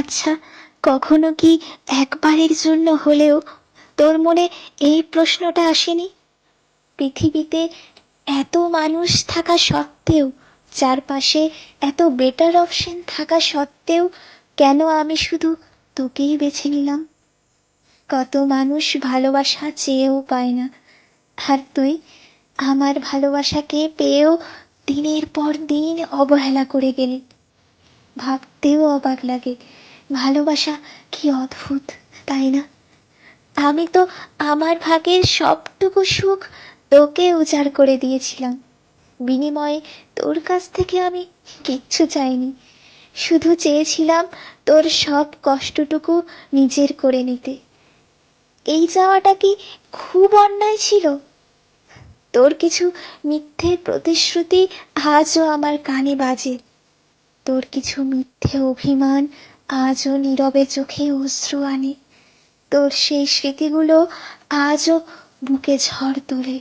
আচ্ছা, কখনো কি একবারের জন্য হলেও তোর মনে এই প্রশ্নটা আসেনি, পৃথিবীতে এত মানুষ থাকা সত্ত্বেও, চারপাশে এত বেটার অপশন থাকা সত্ত্বেও কেন আমি শুধু তোকেই বেছে নিলাম? কত মানুষ ভালোবাসা চেয়েও পায় না, আর তুই আমার ভালোবাসাকে পেয়েও দিনের পর দিন অবহেলা করে গেলি। ভাবতেও অবাক লাগে, ভালোবাসা কি অদ্ভুত, তাই না? আমি তো আমার ভাগের সবটুকু সুখ তোকে উজাড় করে দিয়েছিলাম, বিনিময়ে তোর কাছ থেকে আমি কিচ্ছু চাইনি, শুধু চেয়েছিলাম তোর সব কষ্টটুকু নিজের করে নিতে। এই চাওয়াটা কি খুব অন্যায় ছিল? তোর কিছু মিথ্যে প্রতিশ্রুতি আজও আমার কানে বাজে, তোর কিছু মিথ্যে অভিমান আজও নীরবে চোখে অশ্রু আনে, তোর সেই স্মৃতিগুলো আজও বুকে ঝড় তোলে।